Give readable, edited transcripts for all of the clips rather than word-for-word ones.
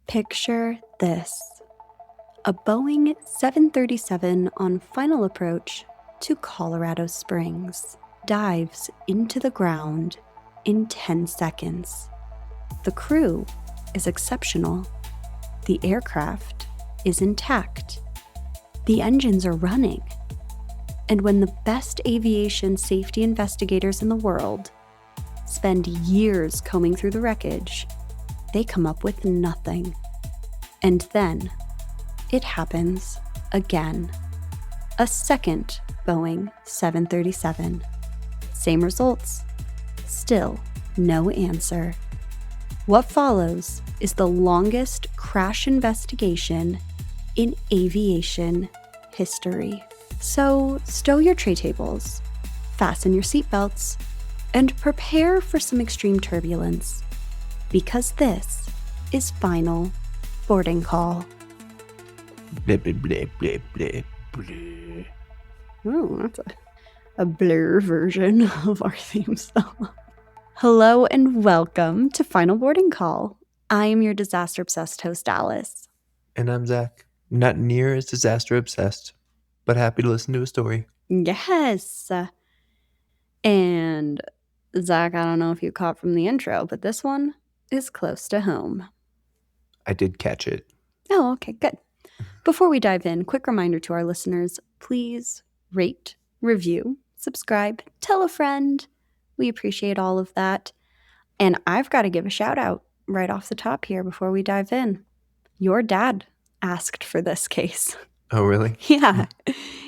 Picture this. A Boeing 737 on final approach to Colorado Springs dives into the ground in 10 seconds. The crew is exceptional. The aircraft is intact. The engines are running. And when the best aviation safety investigators in the world spend years combing through the wreckage, they come up with nothing. And then it happens again. A second Boeing 737. Same results. Still no answer. What follows is the longest crash investigation in aviation history. So stow your tray tables, fasten your seatbelts, and prepare for some extreme turbulence, because this is Final Boarding Call. Blah, blah, blah, blah, blah, blah. Oh, that's a blur version of our theme song. Hello and welcome to Final Boarding Call. I am your disaster-obsessed host, Alice. And I'm Zach. Not near as disaster-obsessed, but happy to listen to a story. Yes. And Zach, I don't know if you caught from the intro, but this one is close to home. I did catch it. Oh, okay, good. Before we dive in, quick reminder to our listeners, please rate, review, subscribe, tell a friend. We appreciate all of that. And I've got to give a shout out right off the top here before we dive in. Your dad asked for this case. Oh, really? Yeah,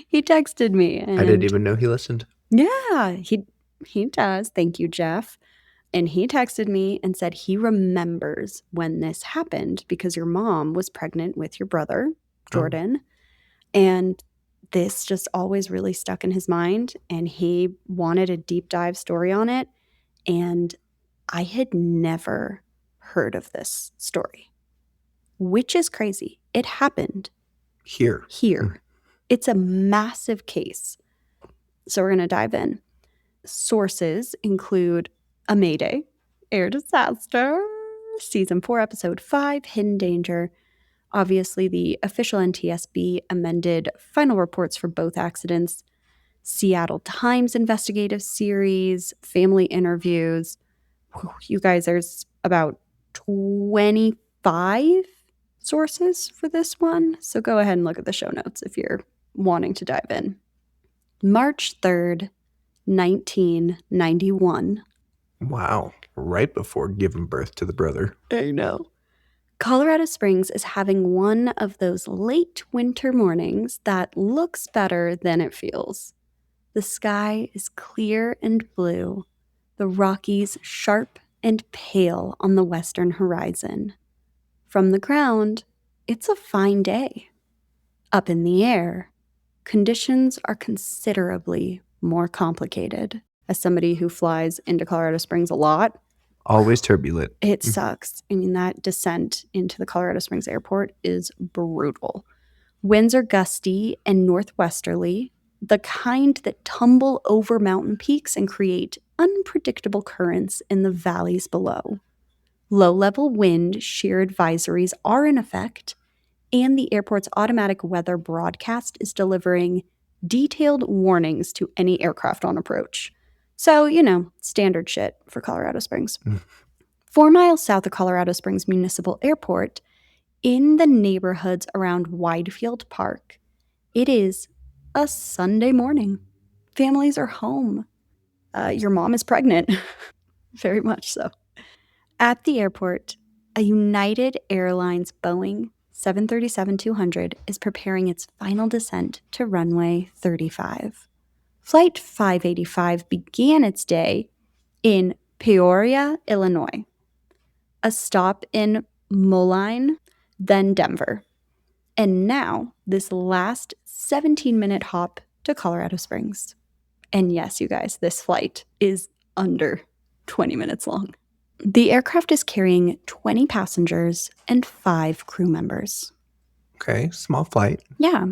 he texted me. And I didn't even know he listened. yeah, he does. Thank you, Jeff. And he texted me and said he remembers when this happened because your mom was pregnant with your brother, Jordan. And this just always really stuck in his mind. And he wanted a deep dive story on it. And I had never heard of this story, which is crazy. It happened Here. It's a massive case. So we're going to dive in. Sources include a Mayday, air disaster, season 4, episode 5, hidden danger. Obviously, the official NTSB amended final reports for both accidents, Seattle Times investigative series, family interviews. Whew, you guys, there's about 25 sources for this one. So go ahead and look at the show notes if you're wanting to dive in. March 3rd, 1991. Wow. Right before giving birth to the brother. I know. Colorado Springs is having one of those late winter mornings that looks better than it feels. The sky is clear and blue, the Rockies sharp and pale on the western horizon. From the ground, it's a fine day. Up in the air, conditions are considerably more complicated. As somebody who flies into Colorado Springs a lot, Always turbulent. it sucks. I mean, that descent into the Colorado Springs airport is brutal. Winds are gusty and northwesterly, the kind that tumble over mountain peaks and create unpredictable currents in the valleys below. Low-level wind shear advisories are in effect, and the airport's automatic weather broadcast is delivering detailed warnings to any aircraft on approach. So, standard shit for Colorado Springs. 4 miles south of Colorado Springs Municipal Airport, in the neighborhoods around Widefield Park, it is a Sunday morning. Families are home. Your mom is pregnant. Very much so. At the airport, a United Airlines Boeing 737-200 is preparing its final descent to runway 35. Flight 585 began its day in Peoria, Illinois, a stop in Moline, then Denver, and now this last 17-minute hop to Colorado Springs. And yes, you guys, this flight is under 20 minutes long. The aircraft is carrying 20 passengers and 5 crew members. Okay, small flight. Yeah.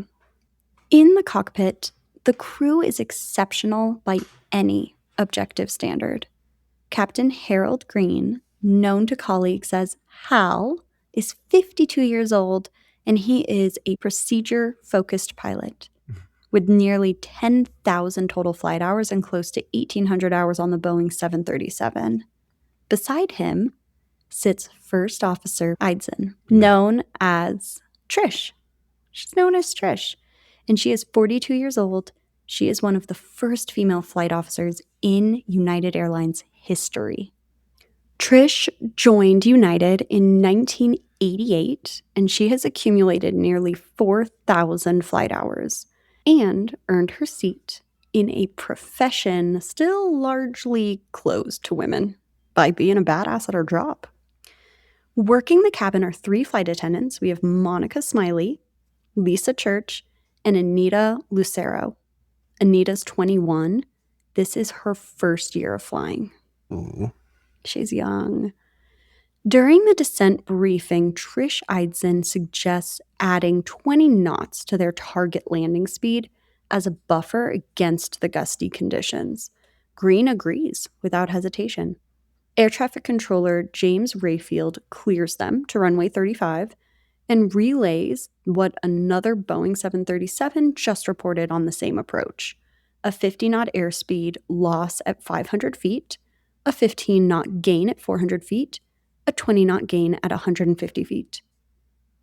In the cockpit, the crew is exceptional by any objective standard. Captain Harold Green, known to colleagues as Hal, is 52 years old, and he is a procedure-focused pilot with nearly 10,000 total flight hours and close to 1,800 hours on the Boeing 737. Beside him sits First Officer Eidson, known as Trish. She's known as Trish, and she is 42 years old. She is one of the first female flight officers in United Airlines history. Trish joined United in 1988, and she has accumulated nearly 4,000 flight hours and earned her seat in a profession still largely closed to women by being a badass at her job. Working the cabin are 3 flight attendants. We have Monica Smiley, Lisa Church, and Anita Lucero. Anita's 21. This is her first year of flying. Ooh. She's young. During the descent briefing, Trish Eidson suggests adding 20 knots to their target landing speed as a buffer against the gusty conditions. Green agrees without hesitation. Air traffic controller James Rayfield clears them to runway 35 and relays what another Boeing 737 just reported on the same approach: a 50-knot airspeed loss at 500 feet, a 15-knot gain at 400 feet, a 20-knot gain at 150 feet.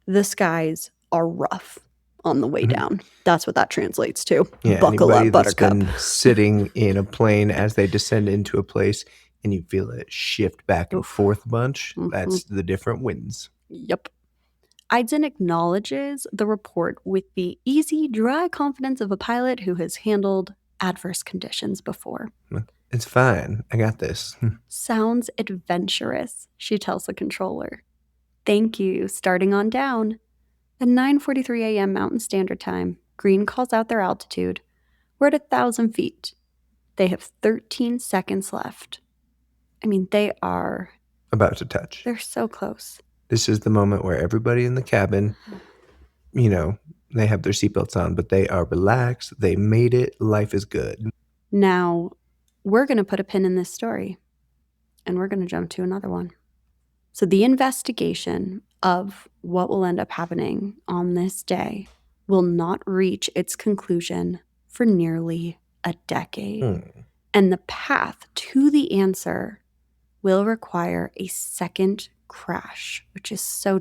The skies are rough on the way down. That's what that translates to. Yeah, Buckle anybody up, that's Buttercup. been sitting in a plane as they descend into a place and you feel it shift back and Oof. forth a bunch, Mhm. that's the different winds. Yep. Eidson acknowledges the report with the easy, dry confidence of a pilot who has handled adverse conditions before. It's fine. I got this. Sounds adventurous, she tells the controller. Thank you, starting on down. At 9:43 a.m. Mountain Standard Time, Green calls out their altitude. We're at 1,000 feet. They have 13 seconds left. I mean, About to touch. they're so close. This is the moment where everybody in the cabin, they have their seatbelts on, but they are relaxed. They made it. Life is good. Now, we're going to put a pin in this story, and we're going to jump to another one. So the investigation of what will end up happening on this day will not reach its conclusion for nearly a decade. And the path to the answer will require a second crash, which is so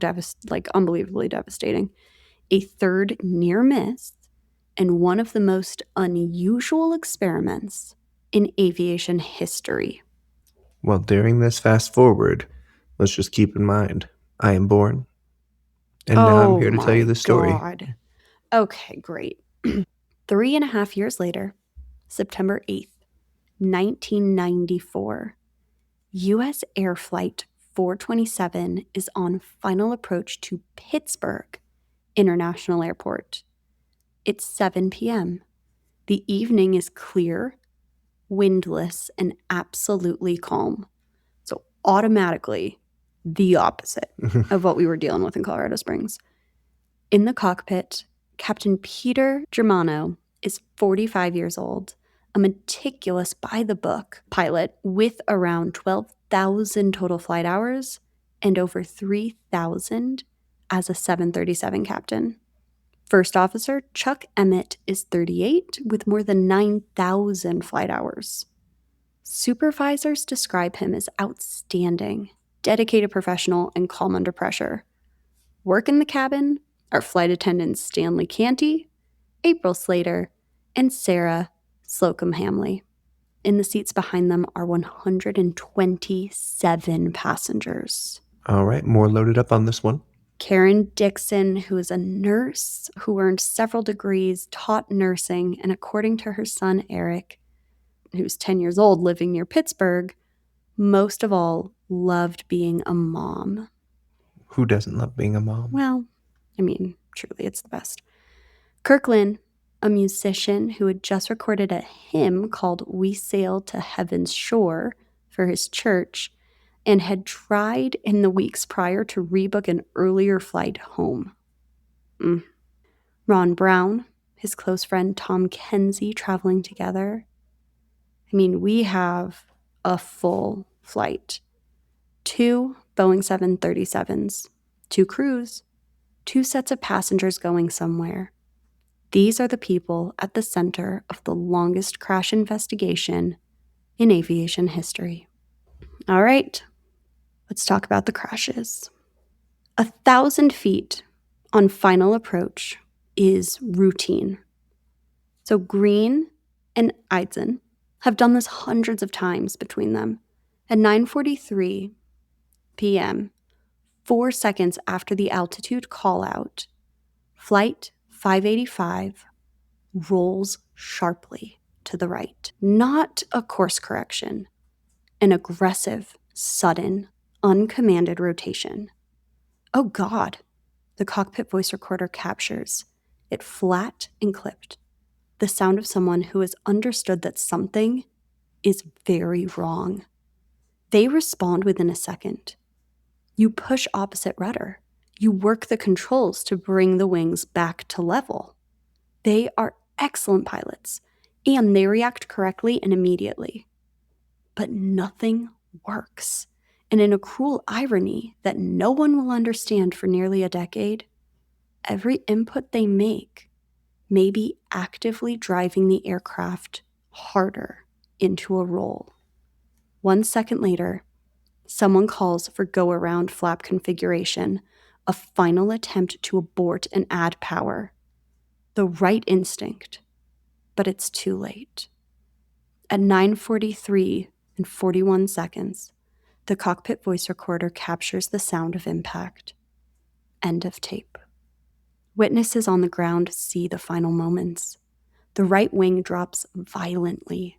unbelievably devastating, a third near miss, and one of the most unusual experiments in aviation history. Well, during this fast forward, let's just keep in mind, I am born, and now I'm here to tell you the story. God. Okay, great. 3.5 years later, September 8th, 1994, USAir Flight 427 is on final approach to Pittsburgh International Airport. It's 7 p.m. The evening is clear, windless, and absolutely calm. So automatically the opposite of what we were dealing with in Colorado Springs. In the cockpit, Captain Peter Germano is 45 years old, a meticulous by-the-book pilot with around 12,000 total flight hours and over 3,000 as a 737 captain. First Officer Chuck Emmett is 38 with more than 9,000 flight hours. Supervisors describe him as outstanding, dedicated professional, and calm under pressure. Work in the cabin are flight attendants Stanley Canty, April Slater, and Sarah Slocum Hamley. In the seats behind them are 127 passengers. All right, more loaded up on this one. Karen Dixon, who is a nurse who earned several degrees, taught nursing, and according to her son Eric, who's 10 years old living near Pittsburgh, most of all loved being a mom. Who doesn't love being a mom? Well, I mean, truly, it's the best. Kirkland, a musician who had just recorded a hymn called We Sail to Heaven's Shore for his church and had tried in the weeks prior to rebook an earlier flight home. Ron Brown, his close friend Tom Kenzie traveling together. I mean, we have a full flight. 2 Boeing 737s, 2 crews, 2 sets of passengers going somewhere. These are the people at the center of the longest crash investigation in aviation history. All right, let's talk about the crashes. 1,000 feet on final approach is routine. So Green and Eidson have done this hundreds of times between them. At 9:43 p.m., 4 seconds after the altitude call out, Flight 585 rolls sharply to the right. Not a course correction, an aggressive, sudden, uncommanded rotation. Oh God, the cockpit voice recorder captures it flat and clipped. The sound of someone who has understood that something is very wrong. They respond within a second. You push opposite rudder. You work the controls to bring the wings back to level. They are excellent pilots, and they react correctly and immediately. But nothing works. And in a cruel irony that no one will understand for nearly a decade, every input they make may be actively driving the aircraft harder into a roll. 1 second later, someone calls for go-around flap configuration, a final attempt to abort and add power. The right instinct, but it's too late. At 9:43 and 41 seconds, the cockpit voice recorder captures the sound of impact. End of tape. Witnesses on the ground see the final moments. The right wing drops violently.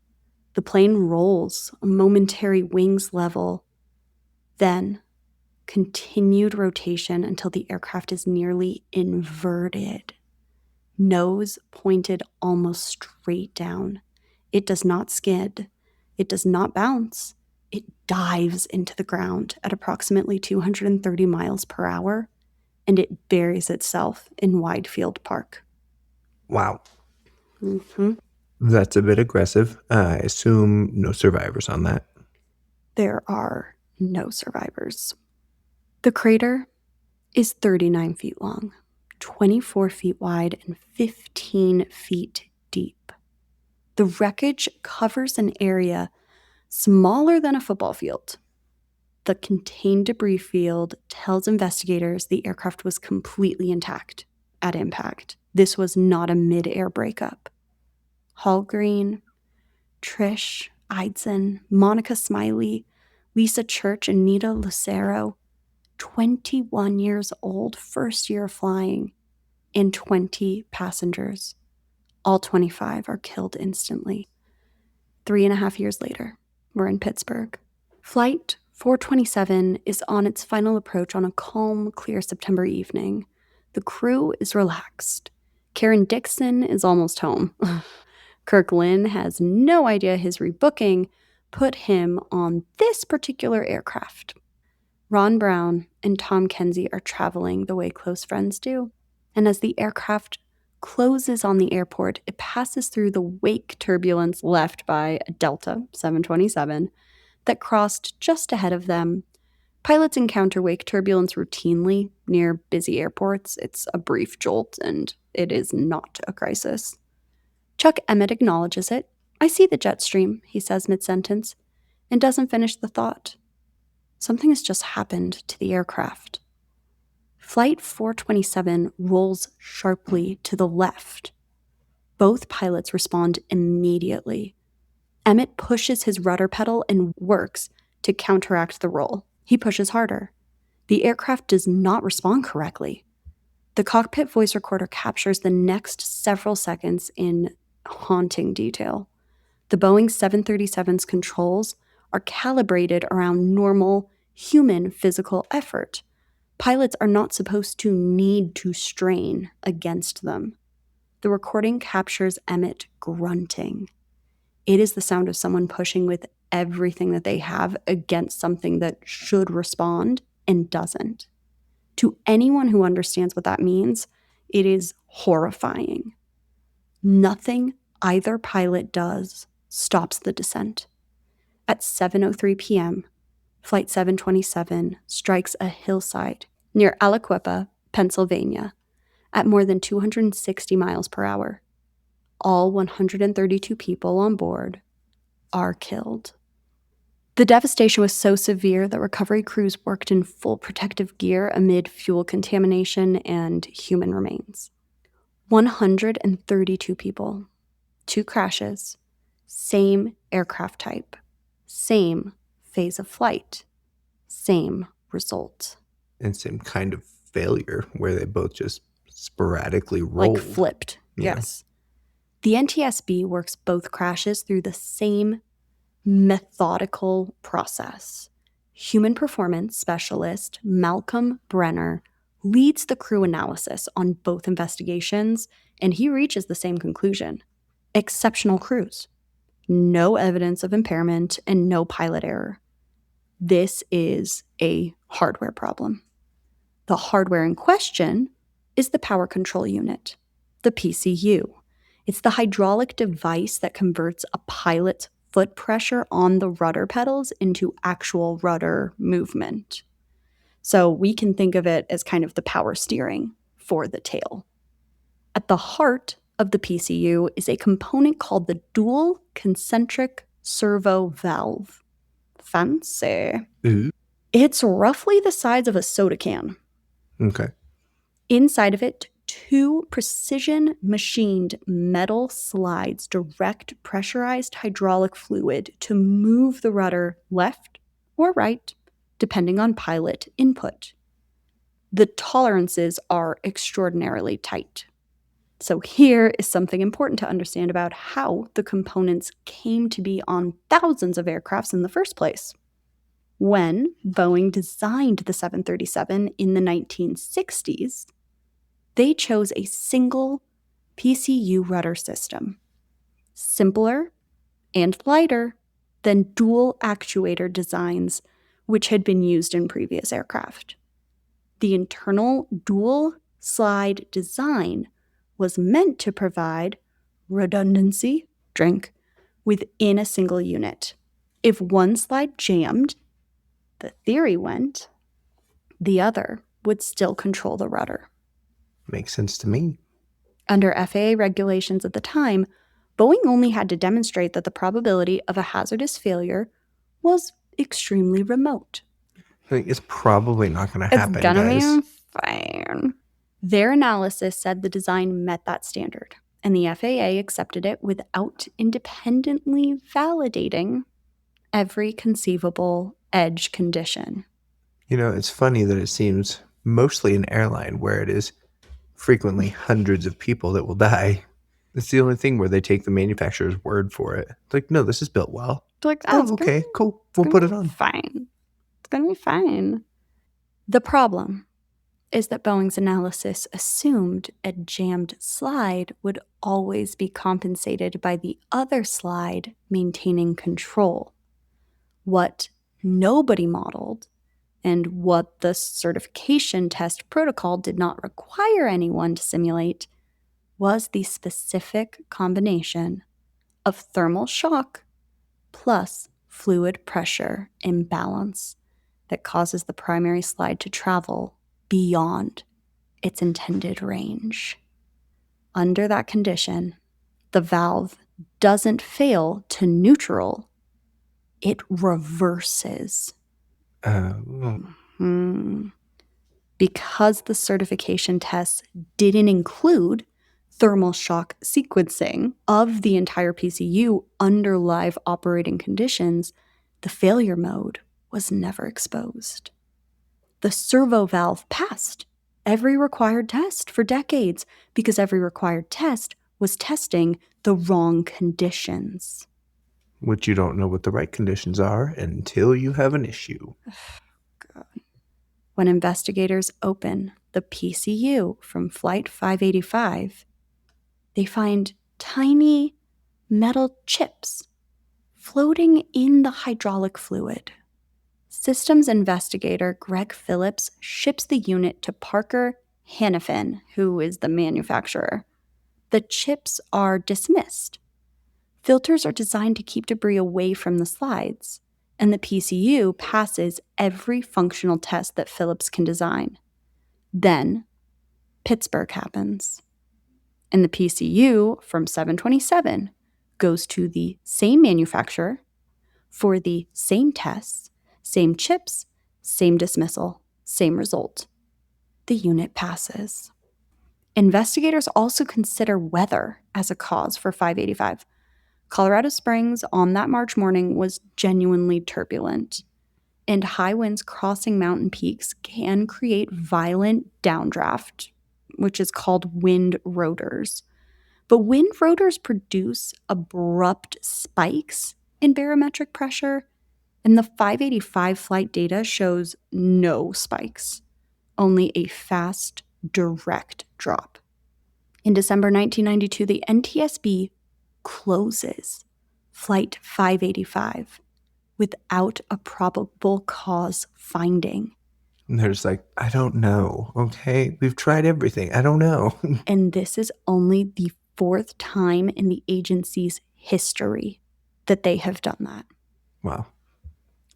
The plane rolls, a momentary wings level. Then, continued rotation until the aircraft is nearly inverted. Nose pointed almost straight down. It does not skid. It does not bounce. It dives into the ground at approximately 230 miles per hour, and it buries itself in Wide Field Park. Wow. Mm-hmm. That's a bit aggressive. I assume no survivors on that. There are no survivors. The crater is 39 feet long, 24 feet wide, and 15 feet deep. The wreckage covers an area smaller than a football field. The contained debris field tells investigators the aircraft was completely intact at impact. This was not a mid-air breakup. Hallgreen, Trish Eidson, Monica Smiley, Lisa Church, and Nita Lucero, 21 years old, first year flying, and 20 passengers. All 25 are killed instantly. 3.5 years later, we're in Pittsburgh. Flight 427 is on its final approach on a calm, clear September evening. The crew is relaxed. Karen Dixon is almost home. Kirk Lynn has no idea his rebooking put him on this particular aircraft. Ron Brown and Tom Kenzie are traveling the way close friends do. And as the aircraft closes on the airport, it passes through the wake turbulence left by a Delta 727 that crossed just ahead of them. Pilots encounter wake turbulence routinely near busy airports. It's a brief jolt, and it is not a crisis. Chuck Emmett acknowledges it. I see the jet stream, he says mid-sentence, and doesn't finish the thought. Something has just happened to the aircraft. Flight 427 rolls sharply to the left. Both pilots respond immediately. Emmett pushes his rudder pedal and works to counteract the roll. He pushes harder. The aircraft does not respond correctly. The cockpit voice recorder captures the next several seconds in haunting detail. The Boeing 737's controls are calibrated around normal human physical effort. Pilots are not supposed to need to strain against them. The recording captures Emmett grunting. It is the sound of someone pushing with everything that they have against something that should respond and doesn't. To anyone who understands what that means, it is horrifying. Nothing either pilot does stops the descent. At 7:03 p.m., Flight 727 strikes a hillside near Aliquippa, Pennsylvania, at more than 260 miles per hour. All 132 people on board are killed. The devastation was so severe that recovery crews worked in full protective gear amid fuel contamination and human remains. 132 people, 2 crashes, same aircraft type, same phase of flight, same result. And same kind of failure where they both just sporadically Like rolled. flipped, Yeah. yes. The NTSB works both crashes through the same methodical process. Human performance specialist Malcolm Brenner leads the crew analysis on both investigations, and he reaches the same conclusion. Exceptional crews. No evidence of impairment and no pilot error. This is a hardware problem. The hardware in question is the power control unit, the PCU. It's the hydraulic device that converts a pilot's foot pressure on the rudder pedals into actual rudder movement. So we can think of it as kind of the power steering for the tail. At the heart of the PCU is a component called the dual concentric servo valve. Fancy. Ooh. It's roughly the size of a soda can. Okay. Inside of it, 2 precision machined metal slides direct pressurized hydraulic fluid to move the rudder left or right, depending on pilot input. The tolerances are extraordinarily tight. So here is something important to understand about how the components came to be on thousands of aircrafts in the first place. When Boeing designed the 737 in the 1960s, they chose a single PCU rudder system, simpler and lighter than dual actuator designs which had been used in previous aircraft. The internal dual slide design was meant to provide redundancy, within a single unit. If one slide jammed, the theory went, the other would still control the rudder. Makes sense to me. Under FAA regulations at the time, Boeing only had to demonstrate that the probability of a hazardous failure was extremely remote. I think it's probably not going to happen, It's gonna guys. be fine. Their analysis said the design met that standard, and the FAA accepted it without independently validating every conceivable edge condition. You know, it's funny that it seems mostly an airline where it is frequently hundreds of people that will die. It's the only thing where they take the manufacturer's word for it. It's like, no, this is built well. They're like, Oh, it's okay, cool. We'll gonna put be it on. fine. It's gonna be fine. The problem is that Boeing's analysis assumed a jammed slide would always be compensated by the other slide maintaining control. What nobody modeled, and what the certification test protocol did not require anyone to simulate, was the specific combination of thermal shock plus fluid pressure imbalance that causes the primary slide to travel beyond its intended range. Under that condition, the valve doesn't fail to neutral, it reverses. Because the certification tests didn't include thermal shock sequencing of the entire PCU under live operating conditions, the failure mode was never exposed. The servo valve passed every required test for decades because every required test was testing the wrong conditions. Which you don't know what the right conditions are until you have an issue. God. When investigators open the PCU from Flight 585, they find tiny metal chips floating in the hydraulic fluid. Systems investigator Greg Phillips ships the unit to Parker Hannifin, who is the manufacturer. The chips are dismissed. Filters are designed to keep debris away from the slides, and the PCU passes every functional test that Phillips can design. Then Pittsburgh happens. And the PCU from 727 goes to the same manufacturer for the same tests, same chips, same dismissal, same result. The unit passes. Investigators also consider weather as a cause for 585. Colorado Springs on that March morning was genuinely turbulent, and high winds crossing mountain peaks can create violent downdraft, which is called wind rotors. But wind rotors produce abrupt spikes in barometric pressure, and the 585 flight data shows no spikes, only a fast, direct drop. In December 1992, the NTSB closes Flight 585 without a probable cause finding. And they're just like, I don't know. Okay, we've tried everything. I don't know. And this is only the fourth time in the agency's history that they have done that. Wow.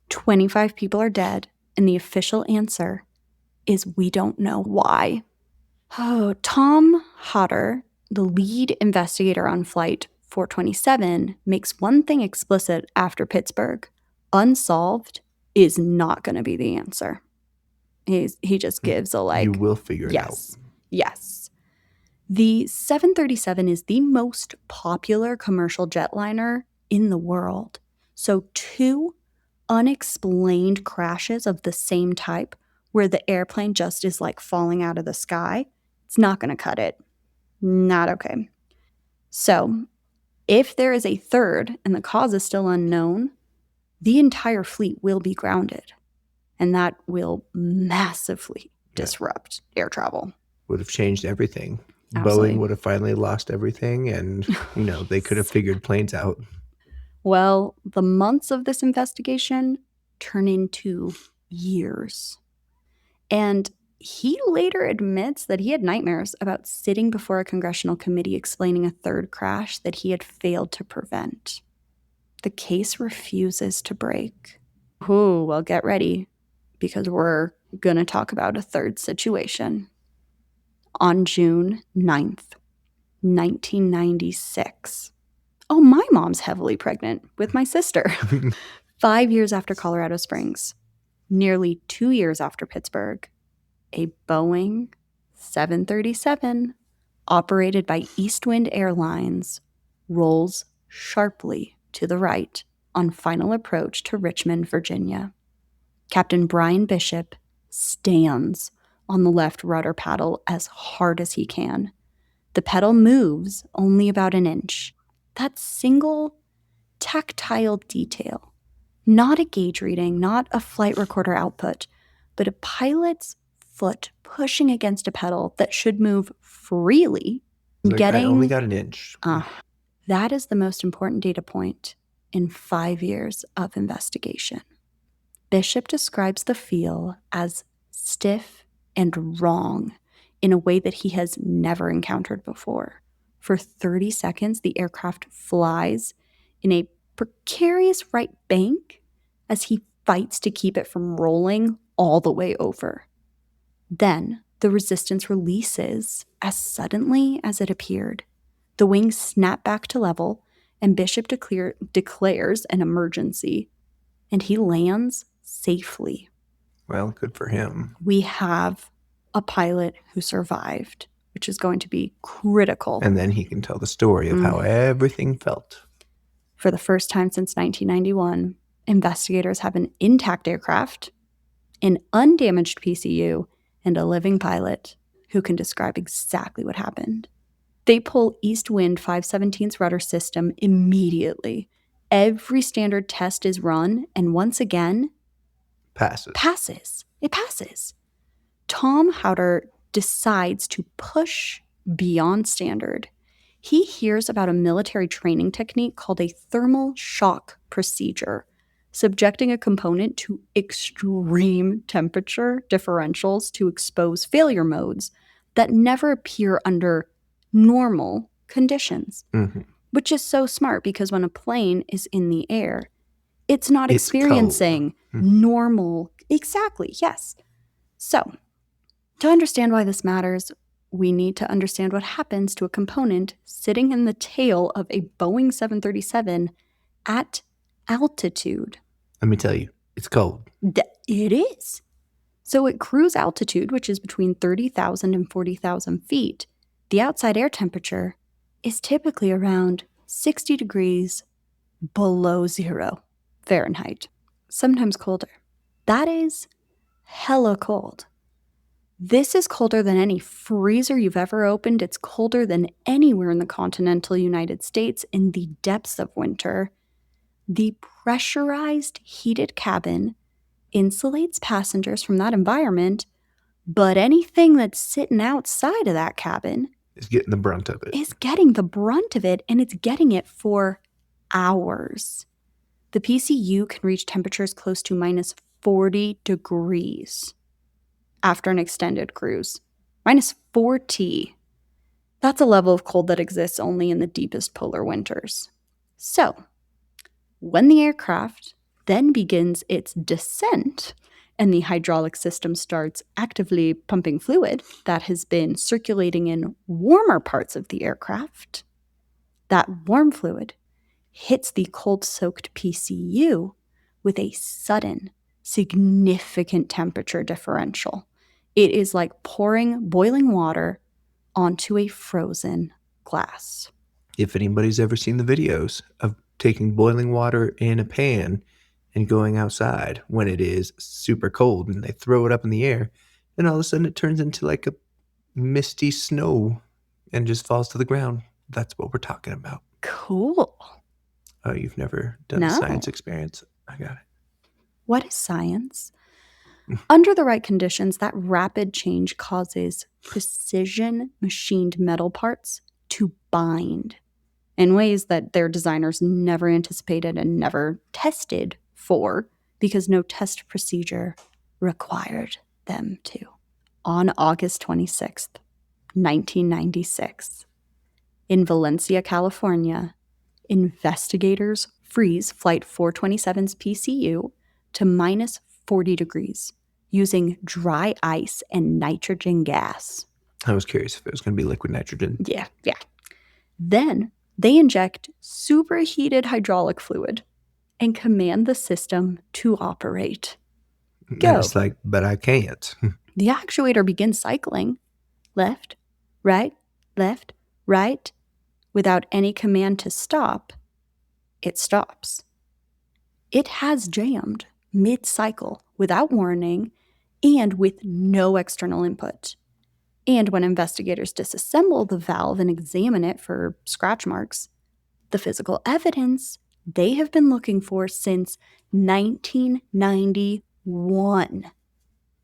25 people are dead, and the official answer is we don't know why. Oh, Tom Hodder, the lead investigator on Flight 427, makes one thing explicit after Pittsburgh. Unsolved is not going to be the answer. He just gives a like, you will figure it out. Yes. The 737 is the most popular commercial jetliner in the world. So 2 unexplained crashes of the same type where the airplane just is like falling out of the sky, it's not going to cut it. Not okay. So if there is a third and the cause is still unknown, the entire fleet will be grounded. And that will massively disrupt air travel. Would have changed everything. Absolutely. Boeing would have finally lost everything, and they could have figured planes out. Well, the months of this investigation turn into years. And he later admits that he had nightmares about sitting before a congressional committee explaining a third crash that he had failed to prevent. The case refuses to break. Ooh, well, get ready, because we're going to talk about a third situation. On June 9th, 1996. Oh, my mom's heavily pregnant with my sister. 5 years after Colorado Springs, nearly 2 years after Pittsburgh, a Boeing 737 operated by Eastwind Airlines rolls sharply to the right on final approach to Richmond, Virginia. Captain Brian Bishop stands on the left rudder paddle as hard as he can. The pedal moves only about an inch. That single tactile detail, not a gauge reading, not a flight recorder output, but a pilot's foot pushing against a pedal that should move freely. I only got an inch. That is the most important data point in 5 years of investigation. Bishop describes the feel as stiff and wrong in a way that he has never encountered before. For 30 seconds, the aircraft flies in a precarious right bank as he fights to keep it from rolling all the way over. Then the resistance releases as suddenly as it appeared. The wings snap back to level, and Bishop declares an emergency, and he lands safely. Well, good for him. We have a pilot who survived, which is going to be critical. And then he can tell the story of how everything felt. For the first time since 1991, investigators have an intact aircraft, an undamaged PCU, and a living pilot who can describe exactly what happened. They pull East Wind 517's rudder system immediately. Every standard test is run, and once again, passes. It passes. Tom Hodder decides to push beyond standard. He hears about a military training technique called a thermal shock procedure, subjecting a component to extreme temperature differentials to expose failure modes that never appear under normal conditions, which is so smart because when a plane is in the air, it's not experiencing normal. Exactly, yes. So To understand why this matters, we need to understand what happens to a component sitting in the tail of a Boeing 737 at altitude. Let me tell you, it's cold. It is. So at cruise altitude, which is between 30,000 and 40,000 feet, the outside air temperature is typically around 60 degrees below 0 Fahrenheit, sometimes colder. That is hella cold. This is colder than any freezer you've ever opened. It's colder than anywhere in the continental United States in the depths of winter. The pressurized heated cabin insulates passengers from that environment, but anything that's sitting outside of that cabin Is getting the brunt of it. is getting the brunt of it, and it's getting it for hours. The PCU can reach temperatures close to minus 40 degrees after an extended cruise. Minus 40. That's a level of cold that exists only in the deepest polar winters. So, when the aircraft then begins its descent and the hydraulic system starts actively pumping fluid that has been circulating in warmer parts of the aircraft, that warm fluid hits the cold-soaked PCU with a sudden, significant temperature differential. It is like pouring boiling water onto a frozen glass. If anybody's ever seen the videos of taking boiling water in a pan and going outside when it is super cold and they throw it up in the air, and all of a sudden it turns into like a misty snow and just falls to the ground. That's what we're talking about. Cool. Oh, you've never done a No. science experience? I got it. What is science? Under the right conditions, that rapid change causes precision machined metal parts to bind in ways that their designers never anticipated and never tested for because no test procedure required them to. On August 26th, 1996, in Valencia, California, investigators freeze Flight 427's PCU to minus 40 degrees using dry ice and nitrogen gas. I was curious if it was going to be liquid nitrogen. Yeah. Then they inject superheated hydraulic fluid and command the system to operate. Go. And it's like, but I can't. The actuator begins cycling left, right, without any command to stop. It stops. It has jammed mid-cycle without warning and with no external input. And when investigators disassemble the valve and examine it for scratch marks, the physical evidence they have been looking for since 1991.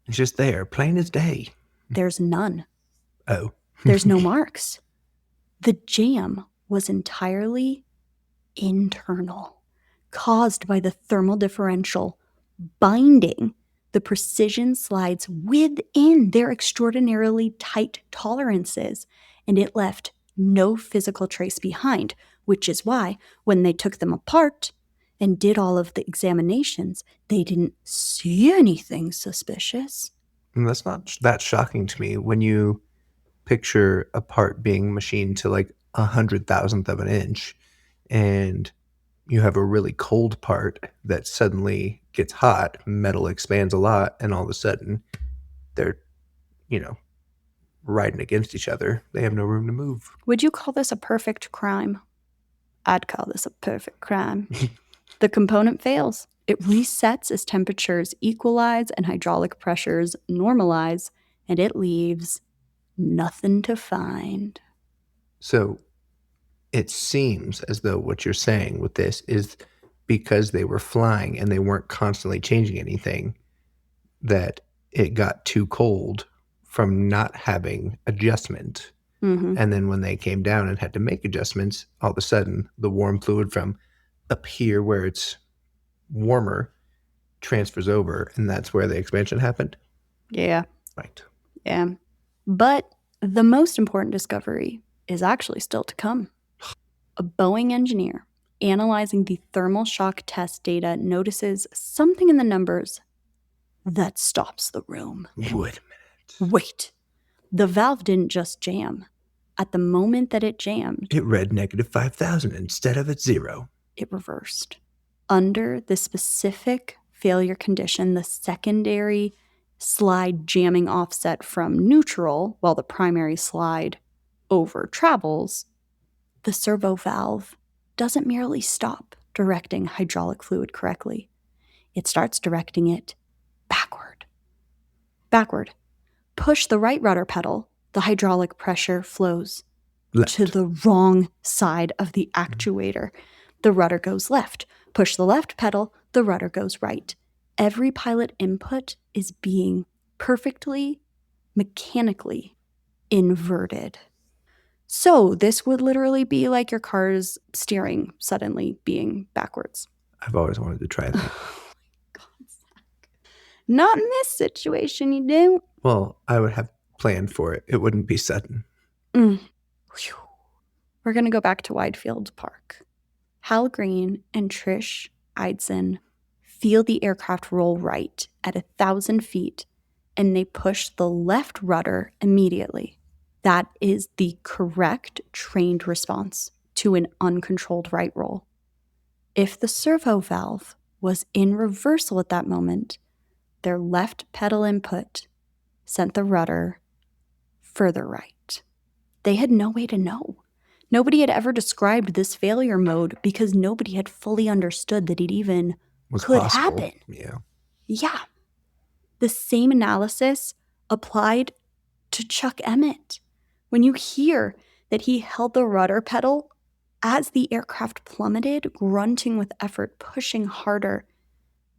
It's just there, plain as day. There's none. Oh. There's no marks. The jam was entirely internal, caused by the thermal differential binding the precision slides within their extraordinarily tight tolerances, and it left no physical trace behind, which is why when they took them apart and did all of the examinations, they didn't see anything suspicious. And that's not that shocking to me when you picture a part being machined to like 100,000th of an inch and you have a really cold part that suddenly gets hot, metal expands a lot, and all of a sudden they're, riding against each other. They have no room to move. Would you call this a perfect crime? I'd call this a perfect crime. The component fails. It resets as temperatures equalize and hydraulic pressures normalize, and it leaves nothing to find. So it seems as though what you're saying with this is because they were flying and they weren't constantly changing anything, that it got too cold from not having adjustment. Mm-hmm. And then when they came down and had to make adjustments, all of a sudden the warm fluid from up here where it's warmer transfers over, and that's where the expansion happened. Yeah. Right. Yeah. But the most important discovery is actually still to come. A Boeing engineer analyzing the thermal shock test data notices something in the numbers that stops the room. Wait a minute. Wait, the valve didn't just jam. At the moment that it jammed, It read -5,000 instead of its 0. it reversed. Under the specific failure condition, the secondary slide jamming offset from neutral while the primary slide over travels, the servo valve doesn't merely stop directing hydraulic fluid correctly. It starts directing it backward. Backward. Push the right rudder pedal, the hydraulic pressure flows Left. to the wrong side of the actuator. The rudder goes left. Push the left pedal, the rudder goes right. Every pilot input is being perfectly mechanically inverted. So this would literally be like your car's steering suddenly being backwards. I've always wanted to try that. Not in this situation, you don't. Well, I would have planned for it. It wouldn't be sudden. We're going to go back to Widefield Park. Hal Green and Trish Eidson feel the aircraft roll right at 1,000 feet, and they push the left rudder immediately. That is the correct trained response to an uncontrolled right roll. If the servo valve was in reversal at that moment, their left pedal input sent the rudder further right. They had no way to know. Nobody had ever described this failure mode because nobody had fully understood that it even could happen. Yeah. Yeah. The same analysis applied to Chuck Emmett. When you hear that he held the rudder pedal as the aircraft plummeted, grunting with effort, pushing harder,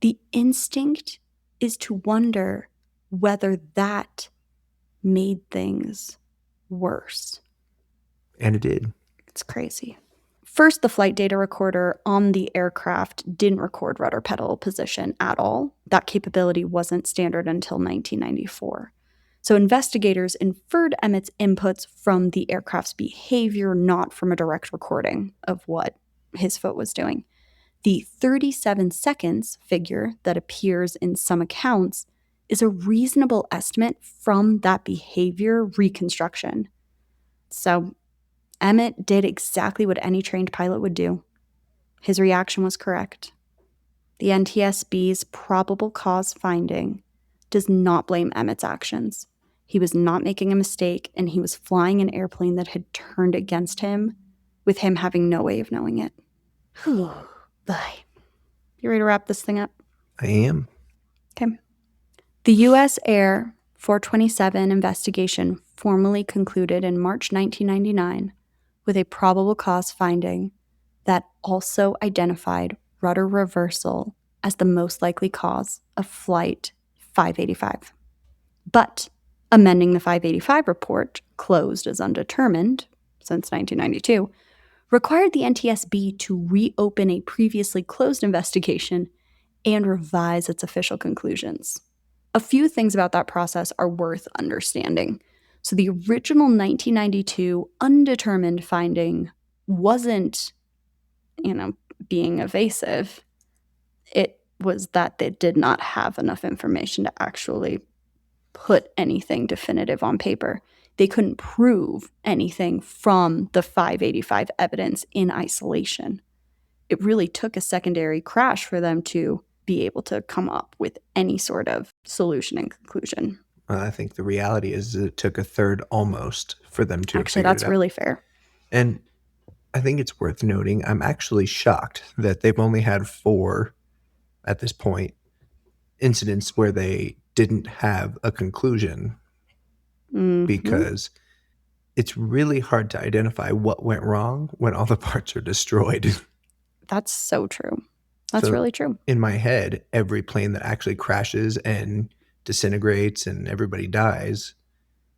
the instinct is to wonder whether that made things worse. And it did. It's crazy. First, the flight data recorder on the aircraft didn't record rudder pedal position at all. That capability wasn't standard until 1994. So investigators inferred Emmett's inputs from the aircraft's behavior, not from a direct recording of what his foot was doing. The 37 seconds figure that appears in some accounts is a reasonable estimate from that behavior reconstruction. So Emmett did exactly what any trained pilot would do. His reaction was correct. The NTSB's probable cause finding does not blame Emmett's actions. He was not making a mistake, and he was flying an airplane that had turned against him, with him having no way of knowing it. Bye. You ready to wrap this thing up? I am. Okay. The USAir 427 investigation formally concluded in March 1999 with a probable cause finding that also identified rudder reversal as the most likely cause of Flight 585. But amending the 585 report, closed as undetermined since 1992, required the NTSB to reopen a previously closed investigation and revise its official conclusions. A few things about that process are worth understanding. So the original 1992 undetermined finding wasn't, being evasive. It was that they did not have enough information to actually put anything definitive on paper. They couldn't prove anything from the 585 evidence in isolation. It really took a secondary crash for them to be able to come up with any sort of solution and conclusion. I think the reality is that it took a third almost for them to Actually, have figured that's it out. really fair. And I think it's worth noting, I'm actually shocked that they've only had 4 at this point incidents where they didn't have a conclusion, because it's really hard to identify what went wrong when all the parts are destroyed. That's so true. That's So really true. in my head, every plane that actually crashes and disintegrates and everybody dies,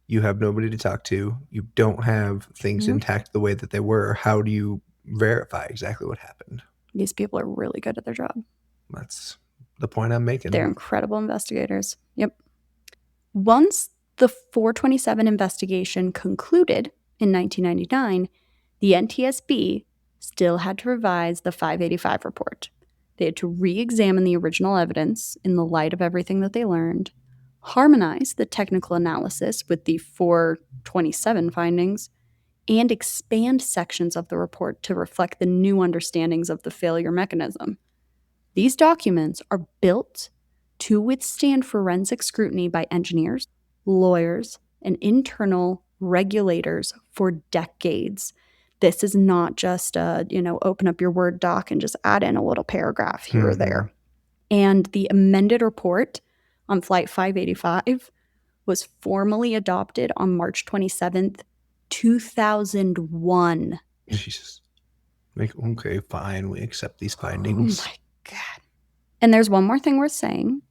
you have nobody to talk to. You don't have things intact the way that they were. How do you verify exactly what happened? These people are really good at their job. That's the point I'm making. They're incredible investigators. Yep. Once the 427 investigation concluded in 1999, the NTSB still had to revise the 585 report. They had to re-examine the original evidence in the light of everything that they learned, harmonize the technical analysis with the 427 findings, and expand sections of the report to reflect the new understandings of the failure mechanism. These documents are built to withstand forensic scrutiny by engineers, lawyers, and internal regulators for decades. This is not just open up your Word doc and just add in a little paragraph here or there. And the amended report on Flight 585 was formally adopted on March 27th, 2001. Jesus. Like, okay, fine, we accept these findings. Oh my God. And there's one more thing worth saying.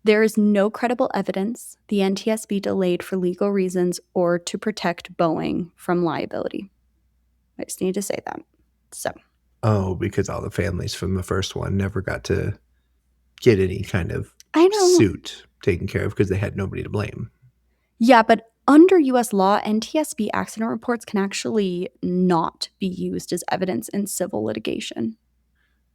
There is no credible evidence the NTSB delayed for legal reasons or to protect Boeing from liability. I just need to say that. So. Oh, because all the families from the first one never got to get any kind of suit taken care of because they had nobody to blame. Yeah, but under U.S. law, NTSB accident reports can actually not be used as evidence in civil litigation.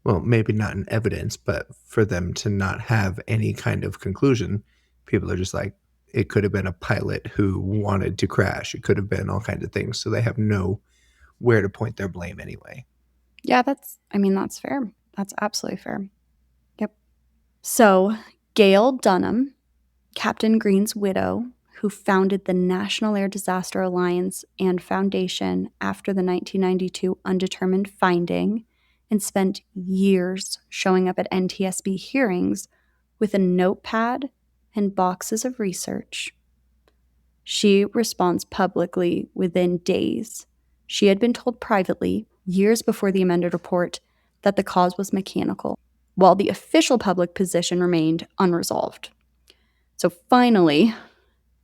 Well, maybe not in evidence, but for them to not have any kind of conclusion, people are just like, it could have been a pilot who wanted to crash. It could have been all kinds of things. So they have nowhere to point their blame anyway. Yeah, that's fair. That's absolutely fair. Yep. So Gail Dunham, Captain Green's widow, who founded the National Air Disaster Alliance and Foundation after the 1992 undetermined finding, and spent years showing up at NTSB hearings with a notepad and boxes of research. She responds publicly within days. She had been told privately, years before the amended report, that the cause was mechanical, while the official public position remained unresolved. So finally,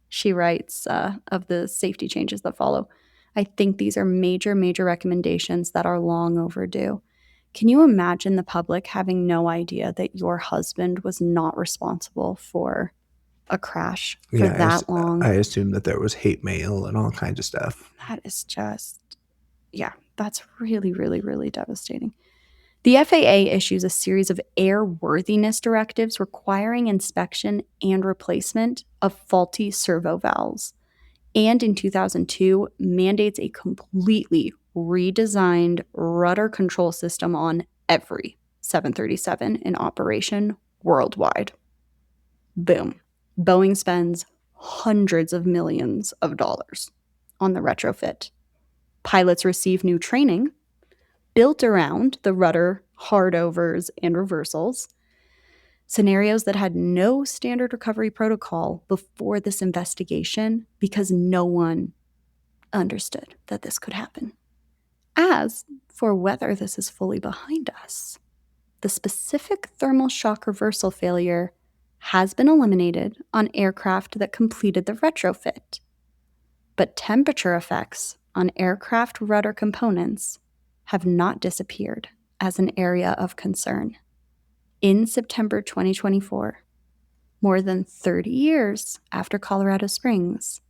she writes of the safety changes that follow. I think these are major, major recommendations that are long overdue. Can you imagine the public having no idea that your husband was not responsible for a crash for that long? I assume that there was hate mail and all kinds of stuff. That is just, that's really, really, really devastating. The FAA issues a series of airworthiness directives requiring inspection and replacement of faulty servo valves. And in 2002, mandates a completely redesigned rudder control system on every 737 in operation worldwide. Boom. Boeing spends hundreds of millions of dollars on the retrofit. Pilots receive new training built around the rudder hardovers and reversals, scenarios that had no standard recovery protocol before this investigation because no one understood that this could happen. As for whether this is fully behind us, the specific thermal shock reversal failure has been eliminated on aircraft that completed the retrofit, but temperature effects on aircraft rudder components have not disappeared as an area of concern. In September 2024, more than 30 years after Colorado Springs,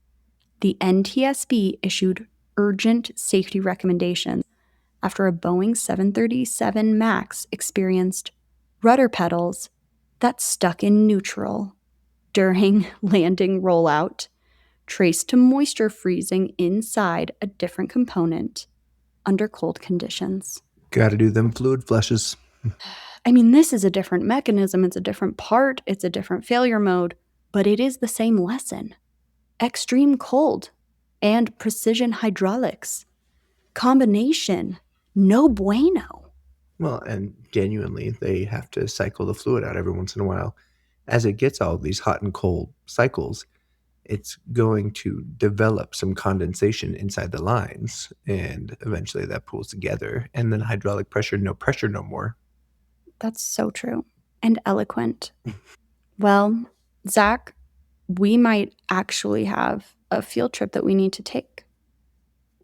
the NTSB issued urgent safety recommendations after a Boeing 737 MAX experienced rudder pedals that stuck in neutral during landing rollout, traced to moisture freezing inside a different component under cold conditions. Gotta do them fluid flushes. I mean, this is a different mechanism, it's a different part, it's a different failure mode, but it is the same lesson. Extreme cold and precision hydraulics. Combination, no bueno. Well, and genuinely, they have to cycle the fluid out every once in a while. As it gets all these hot and cold cycles, it's going to develop some condensation inside the lines, and eventually that pulls together, and then hydraulic pressure no more. That's so true and eloquent. Well, Zach, we might actually have a field trip that we need to take.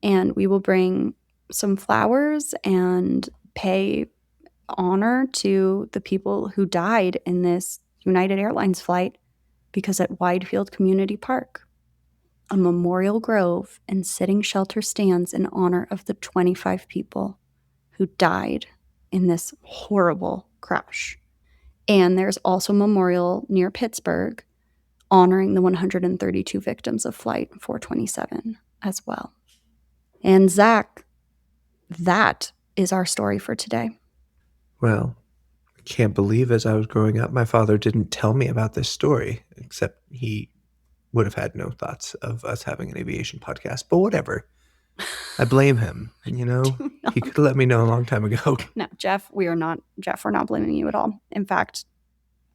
And we will bring some flowers and pay honor to the people who died in this United Airlines flight, because at Widefield Community Park, a memorial grove and sitting shelter stands in honor of the 25 people who died in this horrible crash. And there's also a memorial near Pittsburgh honoring the 132 victims of Flight 427 as well. And Zach, that is our story for today. Well, I can't believe as I was growing up, my father didn't tell me about this story, except he would have had no thoughts of us having an aviation podcast. But whatever. I blame him. He could have let me know a long time ago. No, Jeff, we're not blaming you at all. In fact,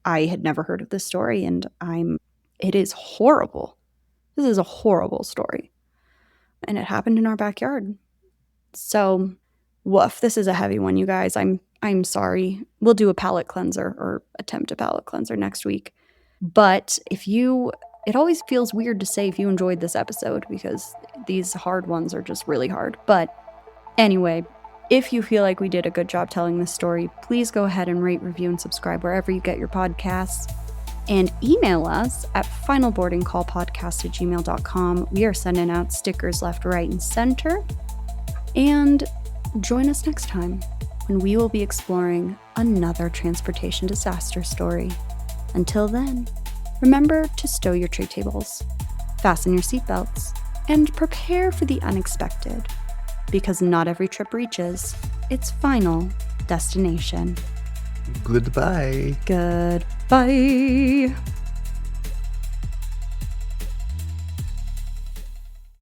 I had never heard of this story, and it is horrible. This is a horrible story. And it happened in our backyard. So, woof, this is a heavy one, you guys. I'm sorry. We'll do a palate cleanser or attempt a palate cleanser next week. But it always feels weird to say if you enjoyed this episode, because these hard ones are just really hard. But anyway, if you feel like we did a good job telling this story, please go ahead and rate, review, and subscribe wherever you get your podcasts. And email us at finalboardingcallpodcast@gmail.com. We are sending out stickers left, right, and center. And join us next time when we will be exploring another transportation disaster story. Until then, remember to stow your tray tables, fasten your seatbelts, and prepare for the unexpected, because not every trip reaches its final destination. Goodbye. Goodbye.